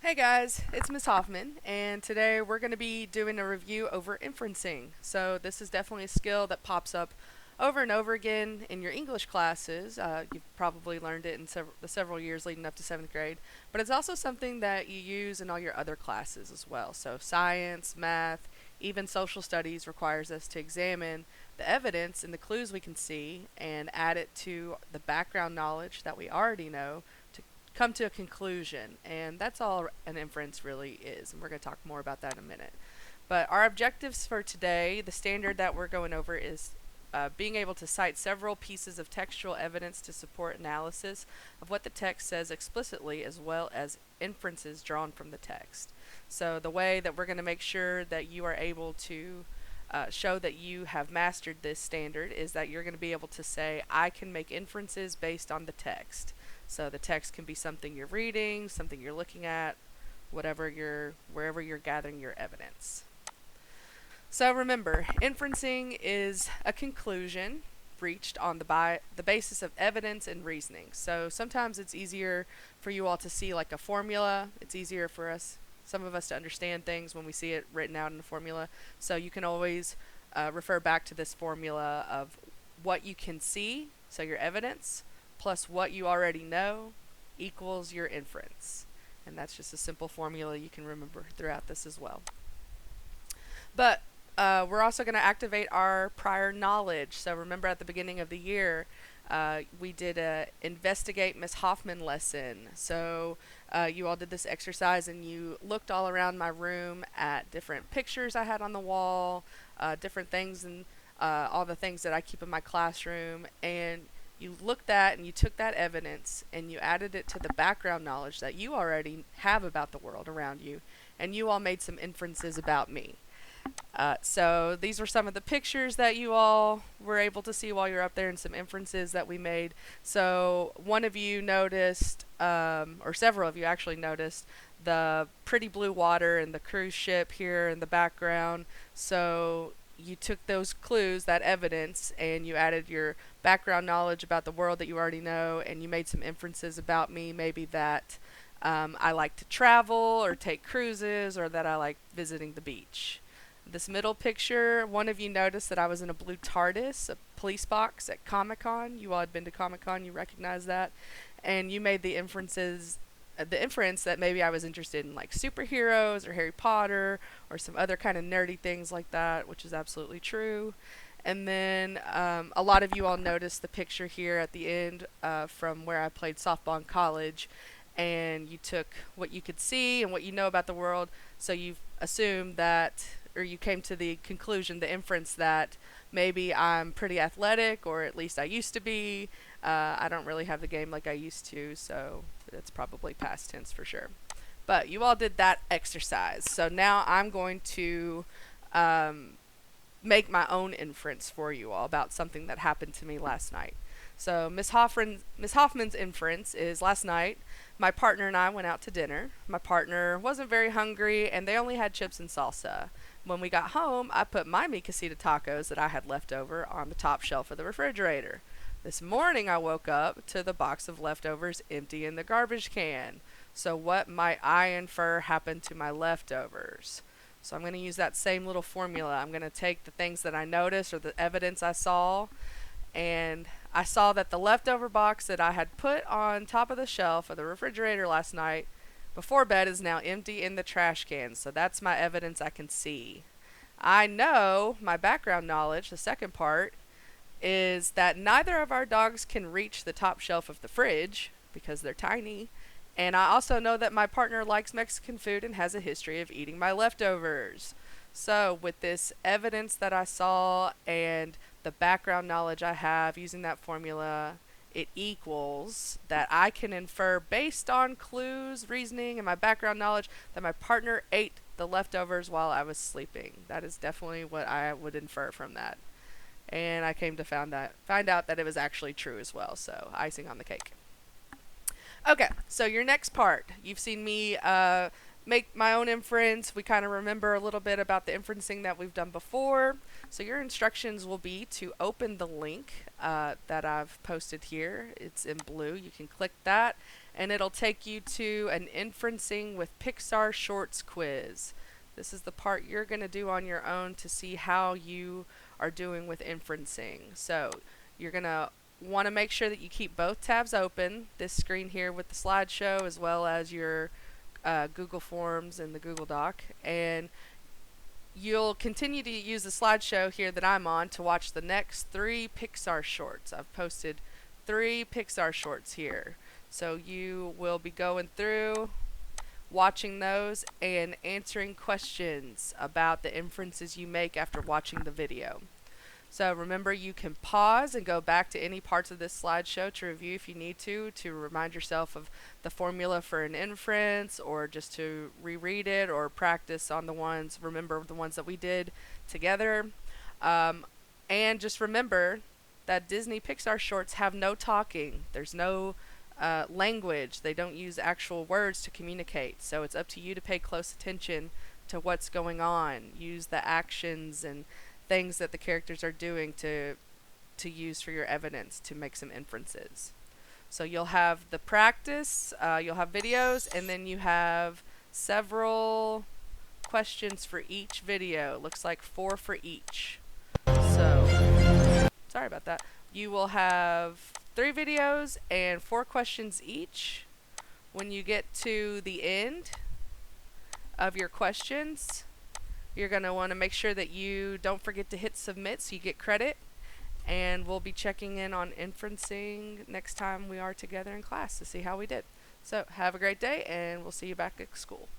Hey guys, it's Miss Hoffman, and today we're going to be doing a review over inferencing. So this is definitely a skill that pops up over and over again in your English classes. You've probably learned it in the several years leading up to 7th grade, but it's also something that you use in all your other classes as well. So science, math, even social studies requires us to examine the evidence and the clues we can see and add it to the background knowledge that we already know to come to a conclusion. And that's all an inference really is. And we're going to talk more about that in a minute. But our objectives for today, the standard that we're going over is being able to cite several pieces of textual evidence to support analysis of what the text says explicitly, as well as inferences drawn from the text. So the way that we're going to make sure that you are able to show that you have mastered this standard is that you're going to be able to say, I can make inferences based on the text. So the text can be something you're reading, something you're looking at, wherever you're gathering your evidence. So remember, inferencing is a conclusion reached on the basis of evidence and reasoning. So sometimes it's easier for you all to see like a formula. It's easier for some of us to understand things when we see it written out in a formula. So you can always refer back to this formula of what you can see, so your evidence, plus what you already know equals your inference. And that's just a simple formula you can remember throughout this as well. But we're also going to activate our prior knowledge. So remember at the beginning of the year, we did a investigate Miss Hoffman lesson. So you all did this exercise and you looked all around my room at different pictures I had on the wall, different things and all the things that I keep in my classroom, and you looked at and you took that evidence and you added it to the background knowledge that you already have about the world around you, and you all made some inferences about me. So these were some of the pictures that you all were able to see while you're up there and some inferences that we made. So one of you noticed, or several of you actually noticed, the pretty blue water and the cruise ship here in the background. So you took those clues, that evidence, and you added your background knowledge about the world that you already know, and you made some inferences about me, maybe that I like to travel or take cruises, or that I like visiting the beach. This middle picture, one of you noticed that I was in a blue TARDIS, a police box at Comic-Con. You all had been to Comic-Con, you recognize that. And you made the inference that maybe I was interested in like superheroes or Harry Potter or some other kind of nerdy things like that, which is absolutely true. And then a lot of you all noticed the picture here at the end from where I played softball in college. And you took what you could see and what you know about the world, so you've assumed that, or you came to the conclusion, the inference that maybe I'm pretty athletic, or at least I used to be. I don't really have the game like I used to, so it's probably past tense for sure. But you all did that exercise. So now I'm going to make my own inference for you all about something that happened to me last night. So Miss Hoffman's inference is last night my partner and I went out to dinner. My partner wasn't very hungry and they only had chips and salsa. When we got home, I put my mi casita tacos that I had left over on the top shelf of the refrigerator. This morning I woke up to the box of leftovers empty in the garbage can. So what might I infer happened to my leftovers? So I'm going to use that same little formula. I'm going to take the things that I noticed or the evidence I saw, and I saw that the leftover box that I had put on top of the shelf of the refrigerator last night before bed is now empty in the trash can. So that's my evidence I can see. I know my background knowledge, the second part, is that neither of our dogs can reach the top shelf of the fridge because they're tiny. And I also know that my partner likes Mexican food and has a history of eating my leftovers. So with this evidence that I saw and the background knowledge I have using that formula, it equals that I can infer based on clues, reasoning, and my background knowledge that my partner ate the leftovers while I was sleeping. That is definitely what I would infer from that. And I came to find out that it was actually true as well, so icing on the cake. Okay, so your next part. You've seen me make my own inference. We kind of remember a little bit about the inferencing that we've done before. So your instructions will be to open the link that I've posted here. It's in blue. You can click that and it'll take you to an Inferencing with Pixar Shorts quiz. This is the part you're going to do on your own to see how you are doing with inferencing. So you're going to want to make sure that you keep both tabs open, this screen here with the slideshow as well as your Google Forms and the Google Doc, and you'll continue to use the slideshow here that I'm on to watch the next 3 Pixar shorts. I've posted 3 Pixar shorts here. So you will be going through, watching those, and answering questions about the inferences you make after watching the video. So remember, you can pause and go back to any parts of this slideshow to review if you need to remind yourself of the formula for an inference, or just to reread it or practice on the ones, remember the ones that we did together. And just remember that Disney Pixar shorts have no talking. There's no language. They don't use actual words to communicate. So it's up to you to pay close attention to what's going on. Use the actions and things that the characters are doing to use for your evidence to make some inferences. So you'll have the practice, you'll have videos, and then you have several questions for each video. Looks like 4 for each. So, sorry about that. You will have 3 videos and 4 questions each. When you get to the end of your questions, you're going to want to make sure that you don't forget to hit submit so you get credit. And we'll be checking in on inferencing next time we are together in class to see how we did. So have a great day, and we'll see you back at school.